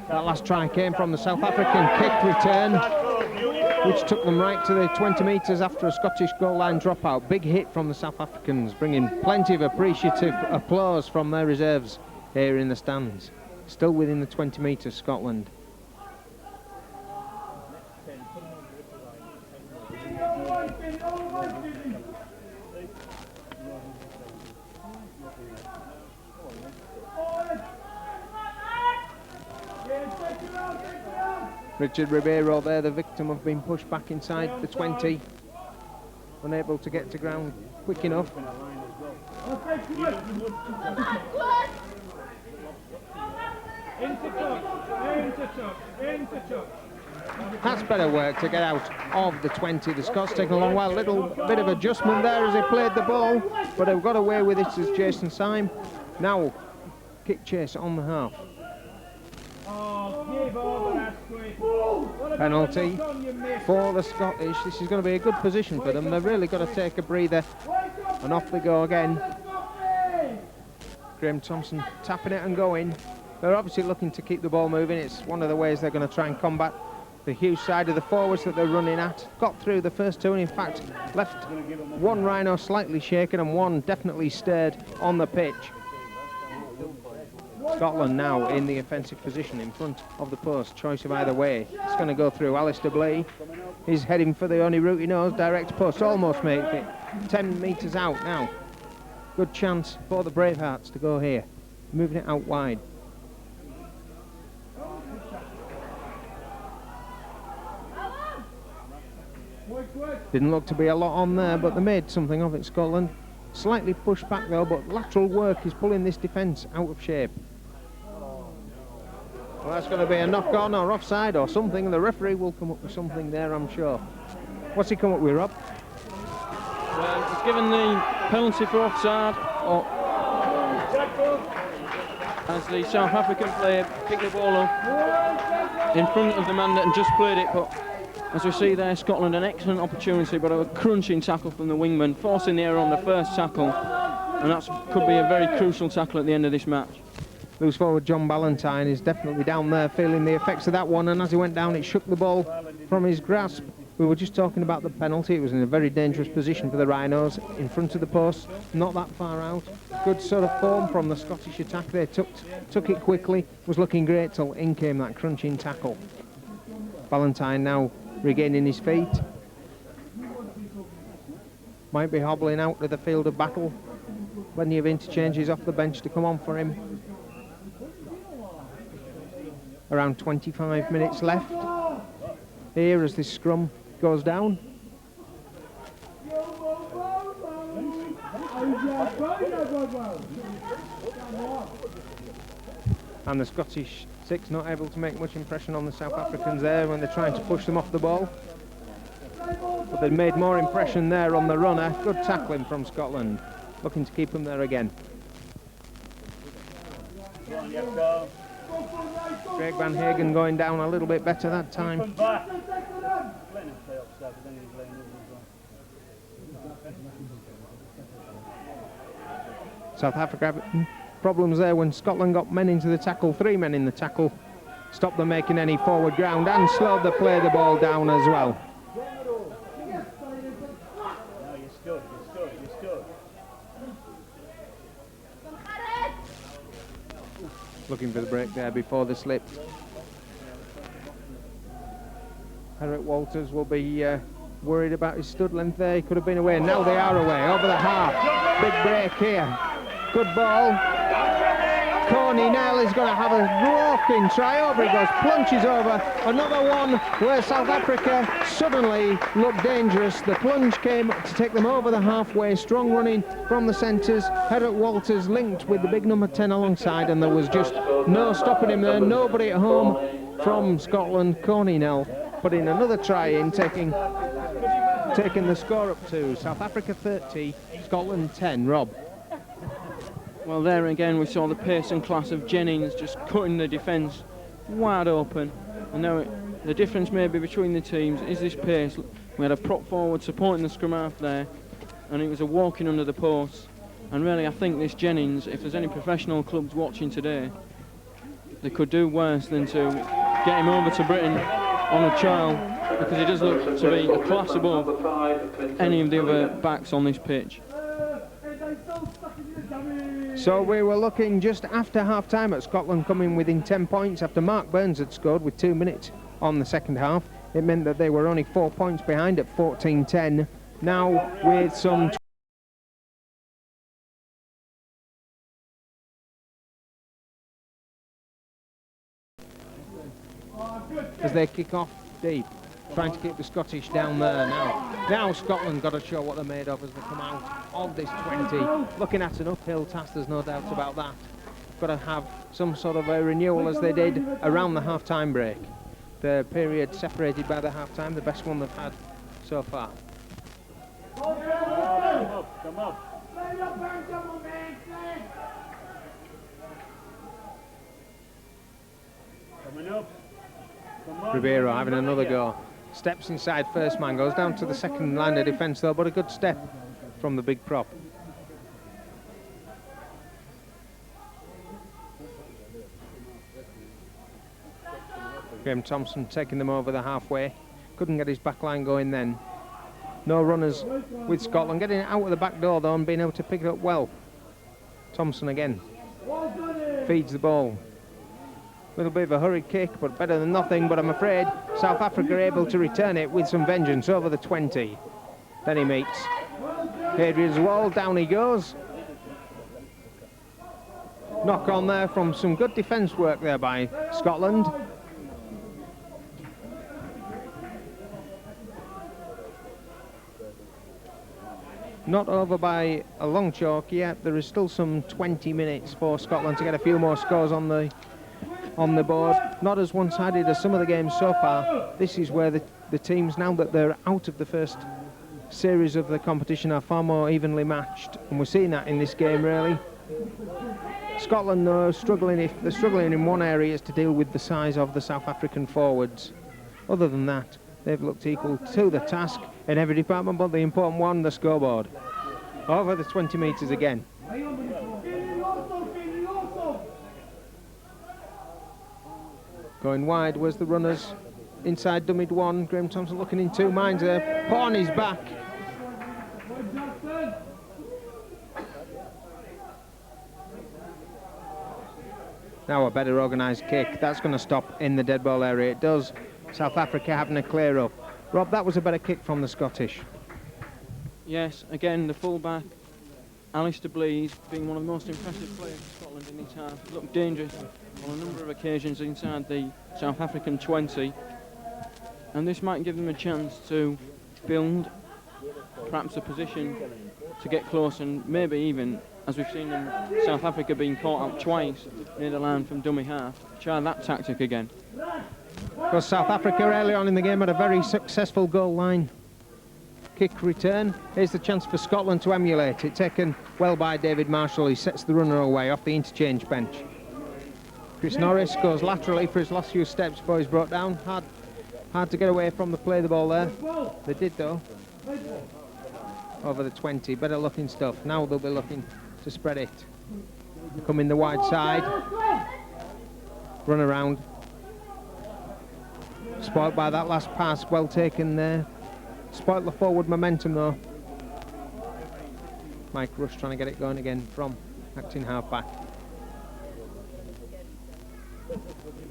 That last try came from the South African kick return, which took them right to the 20 metres after a Scottish goal line dropout. Big hit from the South Africans, bringing plenty of appreciative applause from their reserves here in the stands. Still within the 20 metres, Scotland. Richard Ribeiro there, the victim of being pushed back inside the 20. Unable to get to ground quick enough. That's better work to get out of the 20. The Scots taking a long while. Little bit of adjustment there as he played the ball, but they've got away with it as Jason Syme. Now, kick chase on the half. Penalty for the Scottish. This is going to be a good position for them. They've really got to take a breather, and off they go again. Graham Thompson tapping it and going. They're obviously looking to keep the ball moving. It's one of the ways they're going to try and combat the huge side of the forwards that they're running at. Got through the first two and in fact left one Rhino slightly shaken and one definitely stirred on the pitch. Scotland now in the offensive position in front of the post. Choice of either way. It's going to go through Alistair Blee. He's heading for the only route he knows, direct post. Almost makes it. 10 metres out now. Good chance for the Bravehearts to go here. Moving it out wide. Didn't look to be a lot on there, but they made something of it, Scotland. Slightly pushed back though, but lateral work is pulling this defence out of shape. Well, that's going to be a knock on or offside or something. The referee will come up with something there, I'm sure. What's he come up with, Rob? Well, he's given the penalty for offside, as the South African player picked the ball up in front of the man that just played it, but as we see there, Scotland an excellent opportunity, but a crunching tackle from the wingman, forcing the error on the first tackle, and that could be a very crucial tackle at the end of this match. Loose forward John Ballantyne is definitely down there feeling the effects of that one, and as he went down it shook the ball from his grasp. We were just talking about the penalty. It was in a very dangerous position for the Rhinos, in front of the post, not that far out. Good sort of form from the Scottish attack. They took it quickly, was looking great till in came that crunching tackle. Ballantyne now regaining his feet. Might be hobbling out to the field of battle. Plenty of interchanges off the bench to come on for him. around 25 minutes left here as this scrum goes down. And the Scottish six not able to make much impression on the South Africans there when they're trying to push them off the ball. But they made more impression there on the runner. Good tackling from Scotland, looking to keep them there again. Craig Van Hagen going down a little bit better that time. South Africa had problems there when Scotland got men into the tackle, 3 men in the tackle, stopped them making any forward ground and slowed the play the ball down as well. Looking for the break there before the slip. Eric Walters will be worried about his stud length there. He could have been away. Now they are away over the half. Big break here. Good ball. Coney Nell is going to have a walking try. Over he goes, plunges over. Another one where South Africa suddenly looked dangerous. The plunge came to take them over the halfway. Strong running from the centres. Eric Walters linked with the big number 10 alongside, and there was just no stopping him there. Nobody at home from Scotland. Coney Nell putting another try in, taking the score up to South Africa 30, Scotland 10. Rob. Well, there again we saw the pace and class of Jennings just cutting the defence wide open. And now the difference maybe between the teams is this pace. We had a prop forward supporting the scrum half there, and it was a walking under the posts. And really, I think this Jennings, if there's any professional clubs watching today, they could do worse than to get him over to Britain on a trial, because he does look to be a class above any of the other backs on this pitch. So we were looking just after half-time at Scotland coming within 10 points after Mark Burns had scored with 2 minutes on the second half. It meant that they were only 4 points behind at 14-10. Now with some... as they kick off deep, trying to keep the Scottish down there now. Now Scotland got to show what they're made of as they come out of this 20. Looking at an uphill task, there's no doubt about that. Got to have some sort of a renewal as they did around the half-time break. The period separated by the half-time, the best one they've had so far. Come up. Coming up. Ribeiro having another go. Steps inside first man, goes down to the second line of defence though, but a good step from the big prop. Graham Thompson taking them over the halfway. Couldn't get his back line going then. No runners with Scotland. Getting it out of the back door though and being able to pick it up well. Thompson again. Feeds the ball. Little bit of a hurried kick, but better than nothing. But I'm afraid South Africa are able to return it with some vengeance over the 20. Then he meets Hadrian's wall. Down he goes. Knock on there from some good defence work there by Scotland. Not over by a long chalk yet. There is still some 20 minutes for Scotland to get a few more scores on the board. Not as one-sided as some of the games so far. This is where the teams, now that they're out of the first series of the competition, are far more evenly matched, and we're seeing that in this game really. Scotland though, if they're struggling in one area, is to deal with the size of the South African forwards. Other than that, they've looked equal to the task in every department, but the important one, the scoreboard. Over the 20 metres again. Going wide was the runners. Inside dummied one. Graham Thompson looking in two minds there. Pawn is back. Now a better organised kick. That's going to stop in the dead ball area. It does. South Africa having a clear up. Rob, that was a better kick from the Scottish. Yes, again the full-back Alistair Blease, being one of the most impressive players for Scotland in his half, looked dangerous on a number of occasions inside the South African 20. And this might give them a chance to build perhaps a position to get close, and maybe even, as we've seen in South Africa being caught out twice near the line from dummy half, try that tactic again. Because South Africa early on in the game had a very successful goal line kick return. Here's the chance for Scotland to emulate it, taken well by David Marshall. He sets the runner away off the interchange bench. Chris Norris goes laterally for his last few steps before he's brought down. Hard to get away from the play of the ball there. They did though. Over the 20, better looking stuff. Now they'll be looking to spread it. Come in the wide side. Run around. Spoilt by that last pass, well taken there. Spoilt the forward momentum though. Mike Rush trying to get it going again from acting half-back.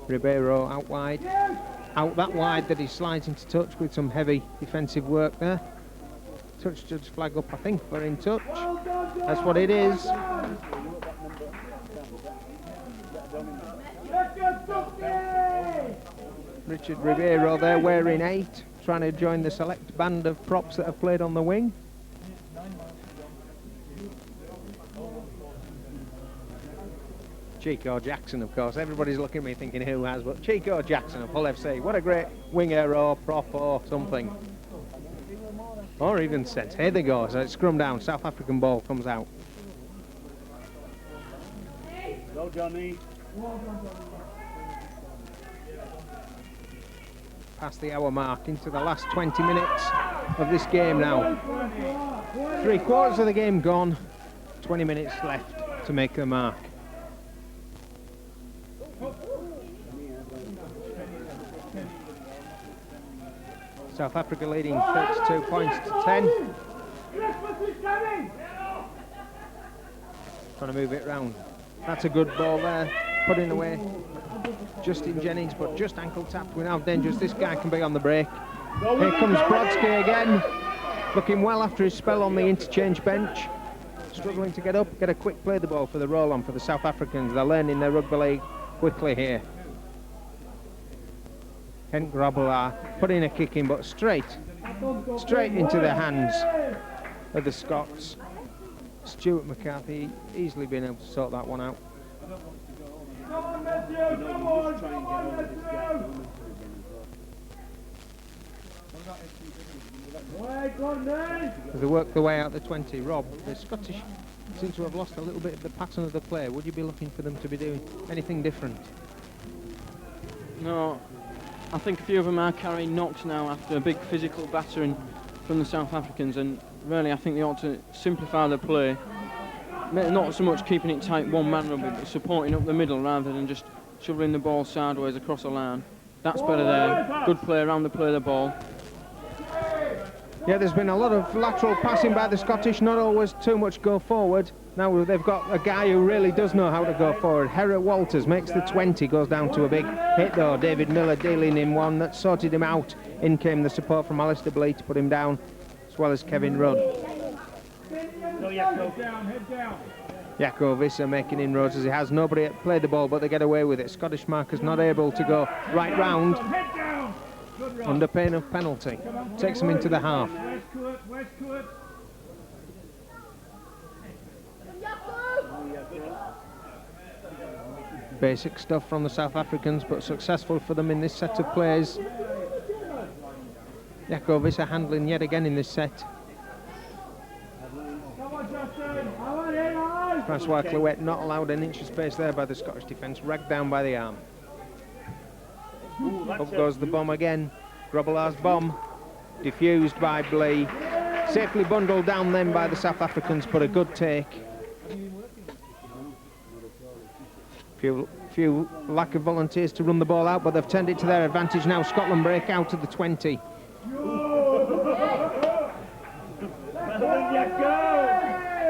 Ribeiro out wide. Out that wide that he slides into touch with some heavy defensive work there. Touch judge flag up, I think, for in touch. That's what it is. Richard Ribeiro there wearing 8, trying to join the select band of props that have played on the wing. Chico Jackson, of course. Everybody's looking at me thinking who has, but Chico Jackson of Hull FC. What a great winger or prop or something. Or even sense. Here they go. So it's scrum down. South African ball comes out. Go, Johnny. Past the hour mark into the last 20 minutes of this game now. 3/4 of the game gone. 20 minutes left to make the mark. South Africa leading 32 points to 10. Trying to move it round. That's a good ball there. Putting away Justin Jennings, but just ankle tapped with how dangerous this guy can be on the break. Here comes Brodsky again. Looking well after his spell on the interchange bench. Struggling to get up, get a quick play the ball for the roll-on for the South Africans. They're learning their rugby league quickly here. Kent Grobler putting a kick in, but straight into the hands of the Scots. Stuart McCarthy easily been able to sort that one out. As they work their way out the 20, Rob, the Scottish seem to have lost a little bit of the pattern of the play. Would you be looking for them to be doing anything different? No. I think a few of them are carrying knocks now after a big physical battering from the South Africans, and really I think they ought to simplify the play. Not so much keeping it tight one-man rugby, but supporting up the middle rather than just shoveling the ball sideways across the line. That's better there. Good play around the play of the ball. Yeah, there's been a lot of lateral passing by the Scottish, not always too much go forward. Now they've got a guy who really does know how to go forward. Herrett Walters makes the 20, goes down to a big hit though. David Miller dealing in one that sorted him out. In came the support from Alistair Blease to put him down, as well as Kevin Rudd. Jaco Visser making inroads as he has. Nobody played the ball, but they get away with it. Scottish markers not able to go right round under pain of penalty. Takes them into the half. Basic stuff from the South Africans, but successful for them in this set of plays. Jaco Visser handling yet again in this set. Francois Clouet not allowed an inch of space there by the Scottish defence, ragged down by the arm. Up goes the bomb again. Grobelaar's bomb, diffused by Blee. Safely bundled down then by the South Africans, but a good take. Few lack of volunteers to run the ball out, but they've turned it to their advantage now. Scotland break out of the 20.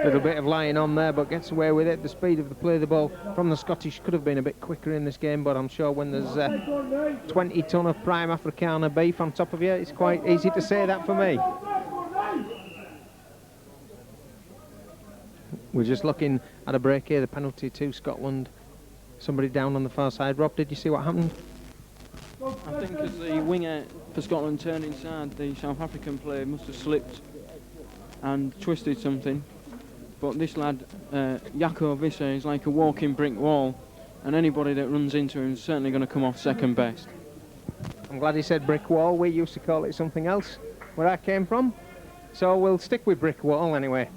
Little bit of lying on there, but gets away with it. The speed of the play of the ball from the Scottish could have been a bit quicker in this game, but I'm sure when there's 20 tonne of prime Africana beef on top of you, it's quite easy to say that for me. We're just looking at a break here, the penalty to Scotland. Somebody down on the far side. Rob, did you see what happened? I think as the winger for Scotland turned inside, the South African player must have slipped and twisted something. But this lad, Jaco Visse, is like a walking brick wall, and anybody that runs into him is certainly going to come off second best. I'm glad he said brick wall. We used to call it something else where I came from. So we'll stick with brick wall anyway.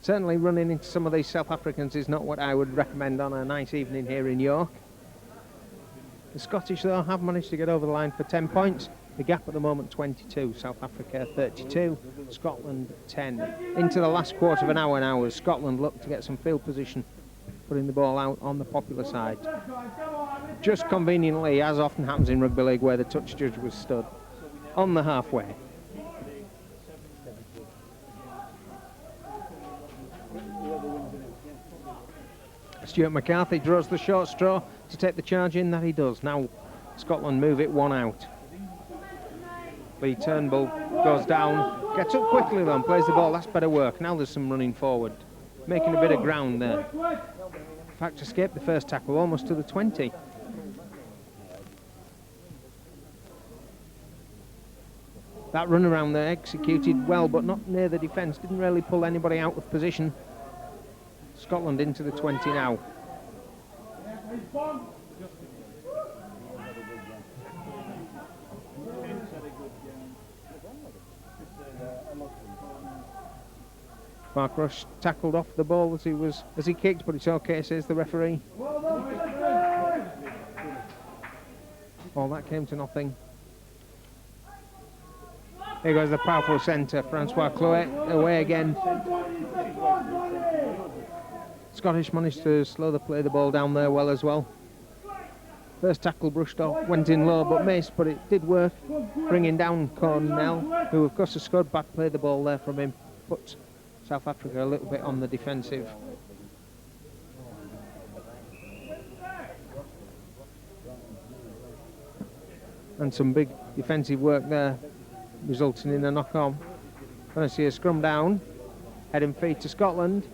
Certainly running into some of these South Africans is not what I would recommend on a nice evening here in York. The Scottish, though, have managed to get over the line for 10 points. The gap at the moment, 22. South Africa, 32. Scotland, 10. Into the last quarter of an hour now as Scotland look to get some field position, putting the ball out on the popular side. Just conveniently, as often happens in rugby league, where the touch judge was stood on the halfway. Stuart McCarthy draws the short straw to take the charge in. That he does. Now Scotland move it one out. Lee Turnbull goes down, gets up quickly though and plays the ball. That's better work. Now there's some running forward, making a bit of ground there. In fact, escaped the first tackle almost to the 20. That run around there executed well, but not near the defence. Didn't really pull anybody out of position. Scotland into the 20 now. Mark Rush tackled off the ball as he kicked, but it's okay, says the referee. Oh, that came to nothing. Here goes the powerful centre, Francois Clouet, away again. Scottish managed to play the ball down there well as well. First tackle brushed off, went in low but missed, but it did work. Bringing down Cornell, who of course has scored. Bad play the ball there from him. Puts South Africa a little bit on the defensive. And some big defensive work there, resulting in a knock-on. Going to see a scrum down, head and feet to Scotland.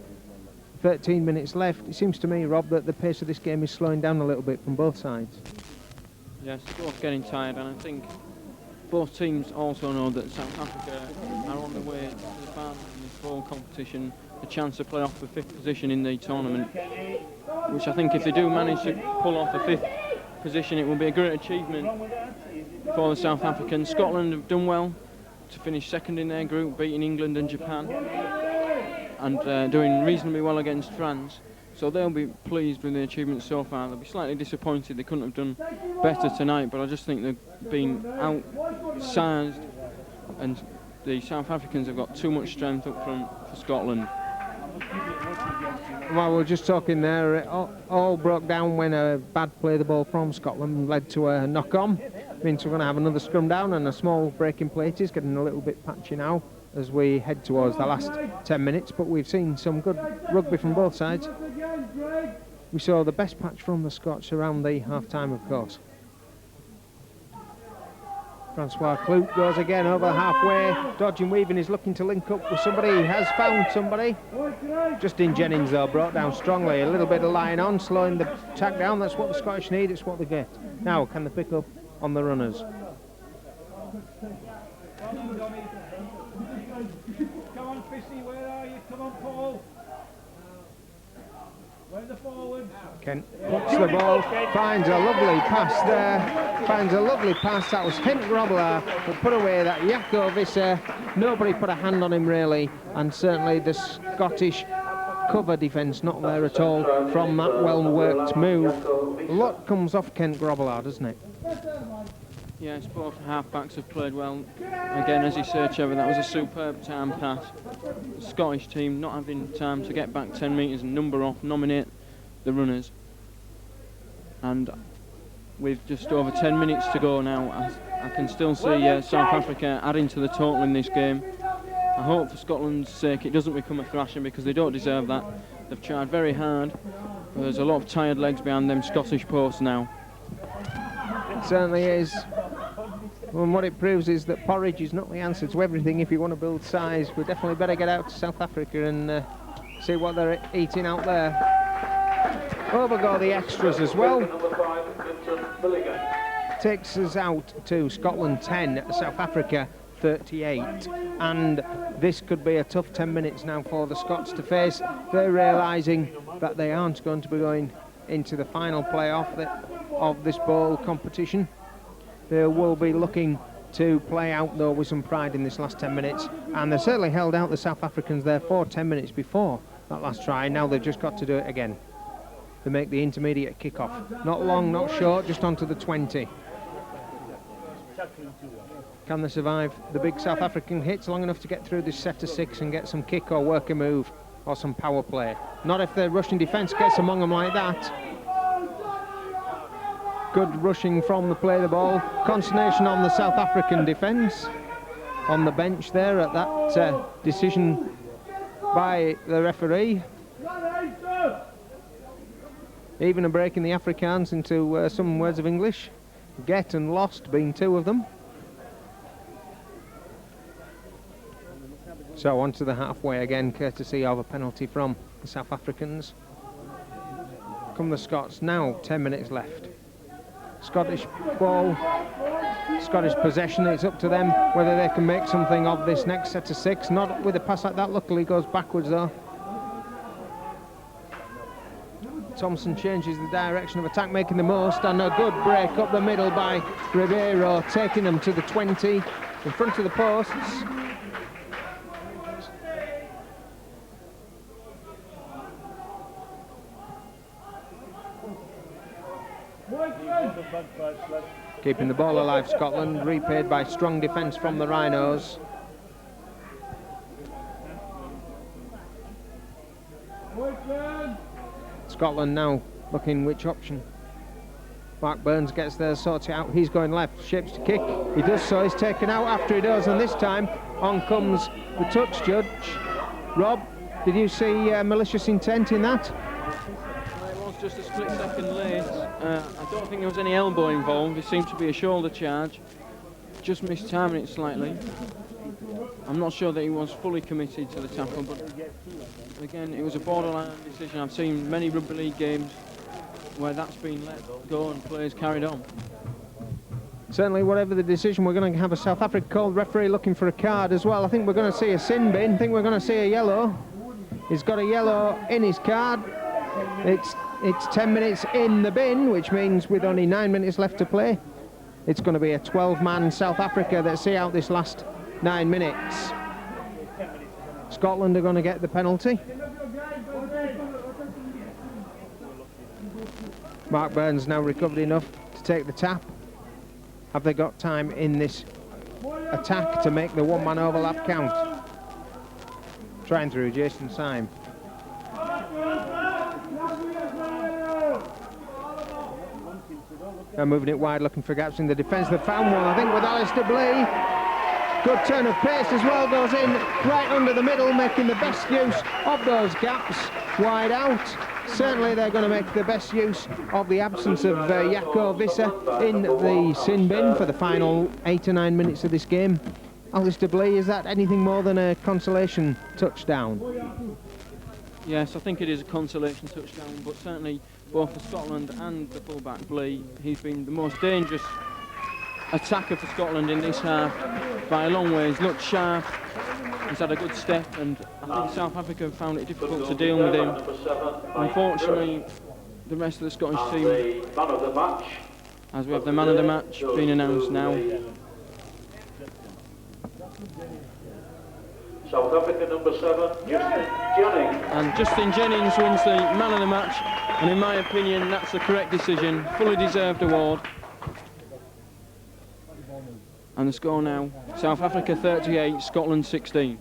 13 minutes left. It seems to me, Rob, that the pace of this game is slowing down a little bit from both sides. Yes, both getting tired, and I think both teams also know that South Africa are on the way to the final in this fall competition, a chance to play off the 5th position in the tournament, which I think if they do manage to pull off the 5th position, it will be a great achievement for the South Africans. Scotland have done well to finish second in their group, beating England and Japan, and doing reasonably well against France. So they'll be pleased with the achievement so far. They'll be slightly disappointed they couldn't have done better tonight, but I just think they've been outsized, and the South Africans have got too much strength up front for Scotland. Well, we were just talking there, it all broke down when a bad play the ball from Scotland led to a knock-on. Means we're going to have another scrum down and a small break in play. It is getting a little bit patchy now as we head towards the last 10 minutes, but we've seen some good rugby from both sides. We saw the best patch from the Scots around the half-time, of course. Francois Clout goes again over halfway, dodging, weaving, is looking to link up with somebody. He has found somebody. Justin Jennings, though, brought down strongly. A little bit of line on, slowing the attack down. That's what the Scottish need, it's what they get. Now, can they pick up on the runners? Come on, Fissy, where are you? Come on, Paul. Where's the forward? Kent puts the ball, finds a lovely pass there, finds a lovely pass. That was Kent Grobler, but put away that Jaco Visse. Nobody put a hand on him really, and certainly the Scottish cover defence not there at all from that well-worked move. A lot comes off Kent Grobler, doesn't it? Yes, both half-backs have played well. Again, as you say, Trevor, that was a superb time pass. The Scottish team not having time to get back 10 metres and number off, nominate the runners. And with just over 10 minutes to go now, I can still see South Africa adding to the total in this game. I hope for Scotland's sake it doesn't become a thrashing, because they don't deserve that. They've tried very hard, but there's a lot of tired legs behind them Scottish posts now. It certainly is. And what it proves is that porridge is not the answer to everything if you want to build size. We definitely better get out to South Africa and See what they're eating out there. Over go the extras as well. Takes us out to Scotland 10, South Africa 38. And this could be a tough 10 minutes now for the Scots to face. They're realising that they aren't going to be going into the final playoff of this bowl competition. They will be looking to play out though with some pride in this last 10 minutes. And they certainly held out the South Africans there for 10 minutes before that last try. Now they've just got to do it again. They make the intermediate kick-off. Not long, not short, just onto the 20. Can they survive the big South African hits long enough to get through this set of 6 and get some kick or work a move or some power play? Not if their Russian defence gets among them like that. Good rushing from the play of the ball. Consternation on the South African defence. On the bench there at that decision by the referee. Even a break in the Afrikaans into some words of English. Get and lost being 2 of them. So on to the halfway again, courtesy of a penalty from the South Africans. Come the Scots, now 10 minutes left. Scottish ball, Scottish possession, it's up to them whether they can make something of this next set of 6. Not with a pass like that, luckily goes backwards though. Thompson changes the direction of attack, making the most, and a good break up the middle by Ribeiro, taking them to the 20, in front of the posts. Keeping the ball alive, Scotland, repaid by strong defence from the Rhinos. Scotland now looking which option. Mark Burns gets there, sorts it out. He's going left, shapes to kick. He does so, he's taken out after he does, and this time on comes the touch judge. Rob, did you see malicious intent in that? It was just a split second late. I don't think there was any elbow involved. It seemed to be a shoulder charge. Just missed timing it slightly. I'm not sure that he was fully committed to the tackle, but again, it was a borderline decision. I've seen many rugby league games where that's been let go and players carried on. Certainly, whatever the decision, we're going to have a South Africa called referee looking for a card as well. I think we're going to see a sin bin. I think we're going to see a yellow. He's got a yellow in his card. It's 10 minutes in the bin, which means with only 9 minutes left to play, it's going to be a 12-man South Africa that see out this last 9 minutes. Scotland are going to get the penalty. Mark Burns now recovered enough to take the tap. Have they got time in this attack to make the 1-man overlap count? Trying through Jason Syme. They're moving it wide, looking for gaps in the defence. They found one, I think, with Alistair Blee. Good turn of pace as well, goes in right under the middle, making the best use of those gaps wide out. Certainly they're going to make the best use of the absence of Jaco Visser in the sin bin for the final 8 or 9 minutes of this game. Alistair Blee, is that anything more than a consolation touchdown? Yes, I think it is a consolation touchdown, but certainly both for Scotland and the fullback Blee, he's been the most dangerous attacker for Scotland in this half by a long way. He's looked sharp, he's had a good step, and I think South Africa found it difficult to deal with him. Unfortunately, the rest of the Scottish team, as we have the man of the match being announced now. South Africa number 7, Justin Jennings. And Justin Jennings wins the man of the match, and in my opinion that's the correct decision, fully deserved award. And the score now, South Africa 38, Scotland 16.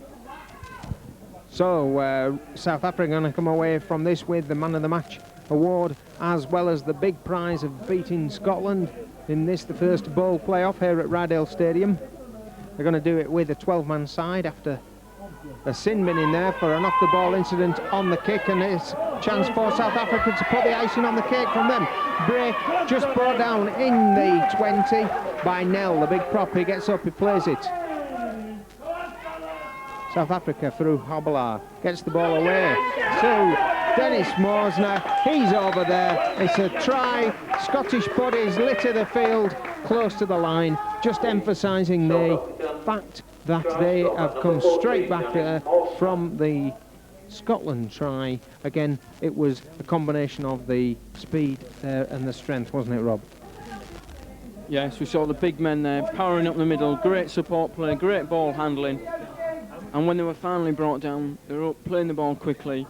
So South Africa going to come away from this with the man of the match award, as well as the big prize of beating Scotland in this, the first bowl playoff here at Rydale Stadium. They're going to do it with a 12-man side after a sin bin in there for an off-the-ball incident on the kick, and it's a chance for South Africa to put the icing on the cake from them. Break just brought down in the 20 by Nell, the big prop. He gets up, he plays it. South South Africa through Hobbelar. Gets the ball away to Dennis Mosner. He's over there. It's a try. Scottish bodies litter the field close to the line, just emphasising the fact that they have come straight back there from the Scotland try. Again, it was a combination of the speed there and the strength, wasn't it, Rob? Yes, we saw the big men there powering up the middle, great support play, great ball handling, and when they were finally brought down, they were up playing the ball quickly,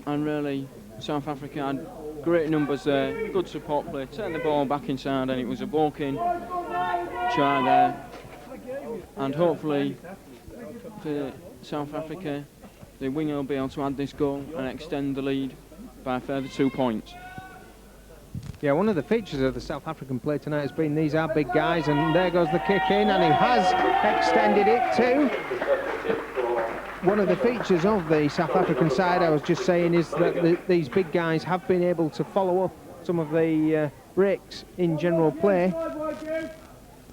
and really South Africa had great numbers there, good support play, turn the ball back inside, and it was a walk-in try there, and hopefully for South Africa the winger will be able to add this goal and extend the lead by a further 2 points. Yeah, one of the features of the South African play tonight has been these are big guys, and there goes the kick in, and he has extended it too. One of the features of the South African side, I was just saying, is that these big guys have been able to follow up some of the breaks in general play.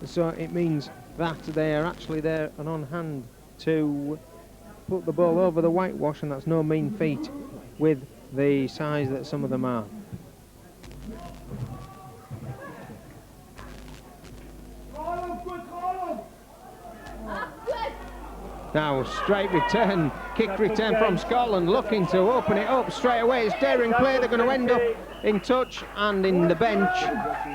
So it means that they are actually there and on hand to put the ball over the whitewash, and that's no mean feat with the size that some of them are. Now, straight return, kick return from Scotland, looking to open it up straight away. It's daring play, they're going to end up in touch and in the bench.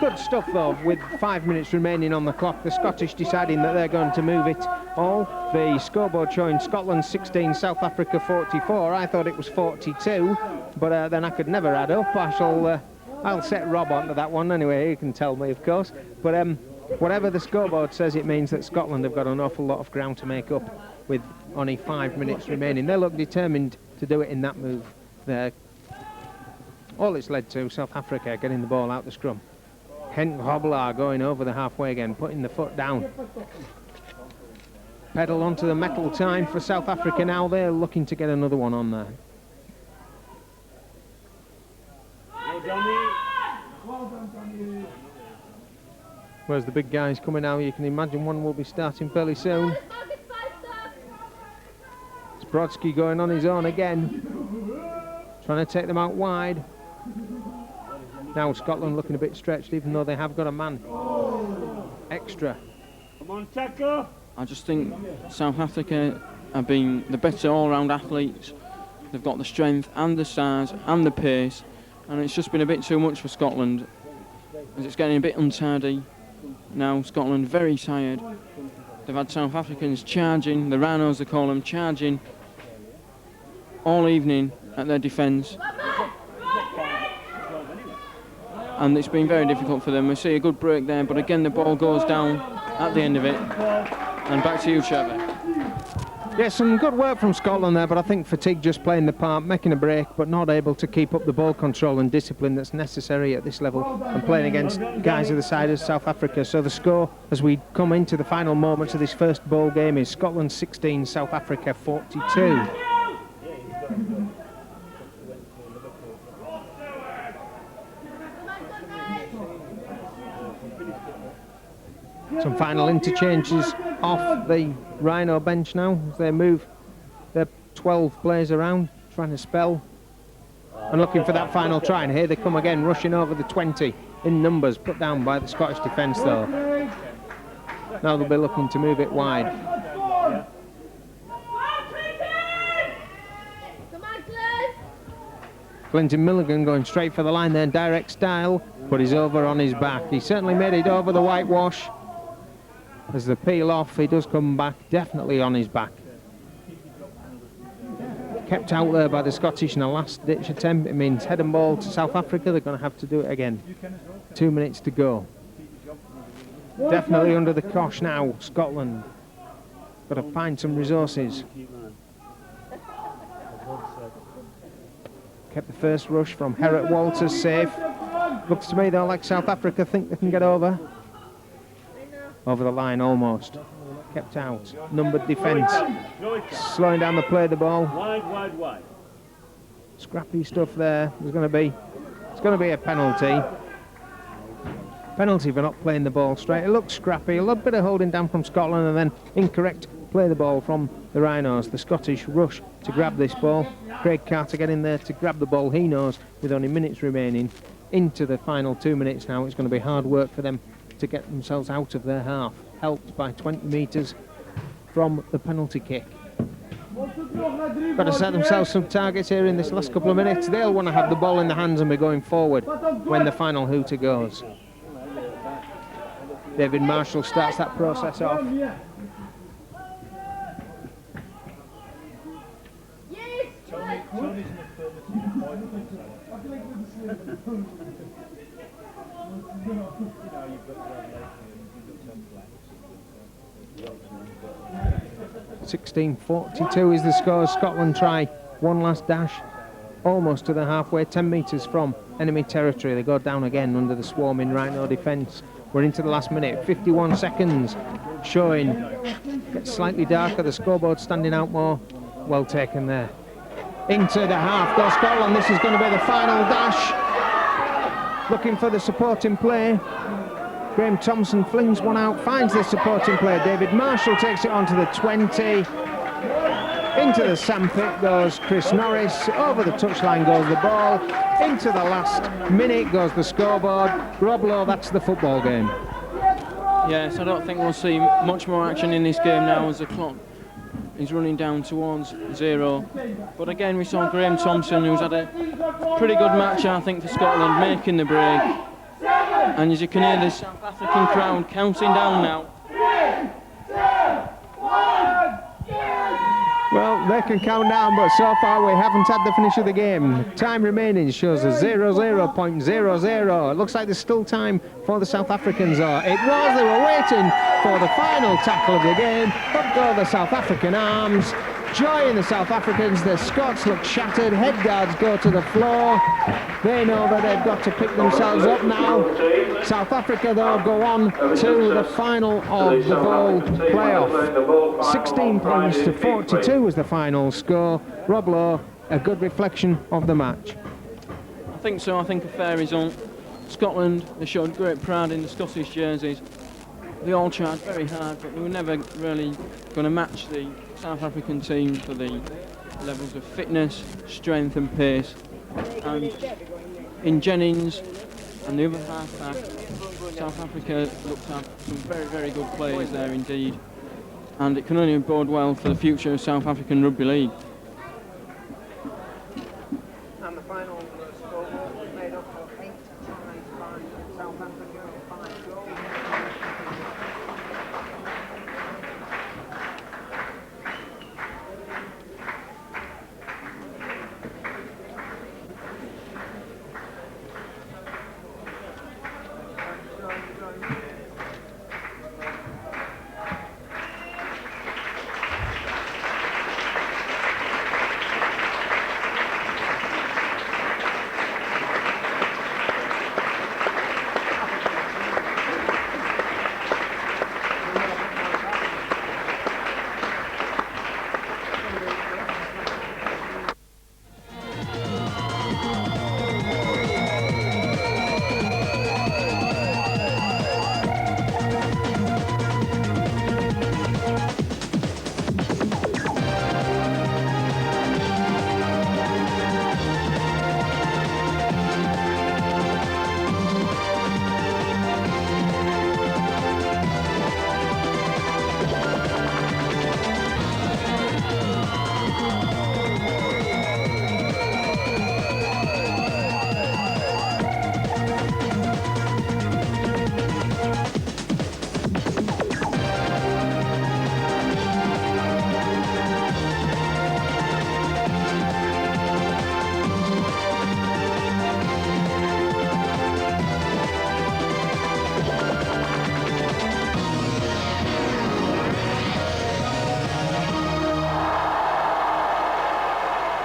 Good stuff though, with 5 minutes remaining on the clock. The Scottish deciding that they're going to move it all. The scoreboard showing Scotland 16, South Africa 44. I thought it was 42, but then I could never add up. I'll set Rob onto that one anyway, he can tell me of course. But whatever the scoreboard says, it means that Scotland have got an awful lot of ground to make up with only 5 minutes remaining. They look determined to do it in that move there. All it's led to, South Africa getting the ball out the scrum. Henk Hobbelar going over the halfway again, putting the foot down. Pedal onto the metal time for South Africa now. They're looking to get another one on there. Whereas the big guys coming out, you can imagine one will be starting fairly soon. Brodsky going on his own again, trying to take them out wide. Now Scotland looking a bit stretched, even though they have got a man extra. Come on, tackle! I just think South Africa have been the better all-round athletes. They've got the strength and the size and the pace, and it's just been a bit too much for Scotland, as it's getting a bit untidy. Now Scotland very tired. They've had South Africans charging, the rhinos they call them, charging all evening at their defence, and it's been very difficult for them. We see a good break there, but again the ball goes down at the end of it. And back to you, Trevor. Yeah, some good work from Scotland there, but I think fatigue just playing the part, making a break but not able to keep up the ball control and discipline that's necessary at this level and playing against guys of the side of South Africa. So the score as we come into the final moments of this first ball game is Scotland 16, South Africa 42. Some final interchanges off the Rhino bench now as they move their 12 players around, trying to spell and looking for that final try. And here they come again, rushing over the 20 in numbers, put down by the Scottish defence though. Now they'll be looking to move it wide. Clinton Milligan going straight for the line there in direct style, but he's over on his back. He certainly made it over the whitewash. As the peel off, he does come back definitely on his back. Kept out there by the Scottish in a last-ditch attempt. It means head and ball to South Africa. They're going to have to do it again. 2 minutes to go. Definitely under the cosh now, Scotland. Got to find some resources. Kept the first rush from Herrick Walters safe. Looks to me though like South Africa think they can get over the line almost. Kept out. Numbered defence. Slowing down the play of the ball. Wide. Scrappy stuff there. It's going to be a penalty. Penalty for not playing the ball straight. It looked scrappy. A little bit of holding down from Scotland and then incorrect play the ball from the Rhinos. The Scottish rush to grab this ball. Craig Carter getting there to grab the ball. He knows with only minutes remaining into the final 2 minutes now, it's going to be hard work for them to get themselves out of their half, helped by 20 metres from the penalty kick. Got to set themselves some targets here in this last couple of minutes. They'll want to have the ball in the hands and be going forward when the final hooter goes. David Marshall starts that process off. (16:42) is the score. Scotland try one last dash, almost to the halfway, 10 metres from enemy territory. They go down again under the swarming Rhino defence. We're into the last minute, 51 seconds showing. Gets slightly darker, the scoreboard standing out more. Well taken there. Into the half goes Scotland. This is going to be the final dash. Looking for the supporting play. Graham Thompson flings one out, finds the supporting player. David Marshall takes it onto the 20. Into the sandpit goes Chris Norris. Over the touchline goes the ball. Into the last minute goes the scoreboard. Rob Lowe, that's the football game. Yes, I don't think we'll see much more action in this game now as the clock is running down towards 0. But again, we saw Graham Thompson, who's had a pretty good match, I think, for Scotland, making the break. And as you can hear the South African crowd counting down now. Well, they can count down, but so far we haven't had the finish of the game. Time remaining shows a 0:00.00. It looks like there's still time for the South Africans. Or it was, they were waiting for the final tackle of the game. Up go the South African arms. Joy in the South Africans. The Scots look shattered. Head guards go to the floor. They know that they've got to pick themselves up now. South Africa, though, go on to the final of the bowl playoff. 16 points to 42 was the final score. Rob Lowe, a good reflection of the match. I think so. I think a fair result. Scotland, they showed great pride in the Scottish jerseys. They all tried very hard, but they were never really going to match the South African team for the levels of fitness, strength and pace. And in Jennings and the other half-back, South Africa looked at some very, very good players there indeed. And it can only bode well for the future of South African Rugby League.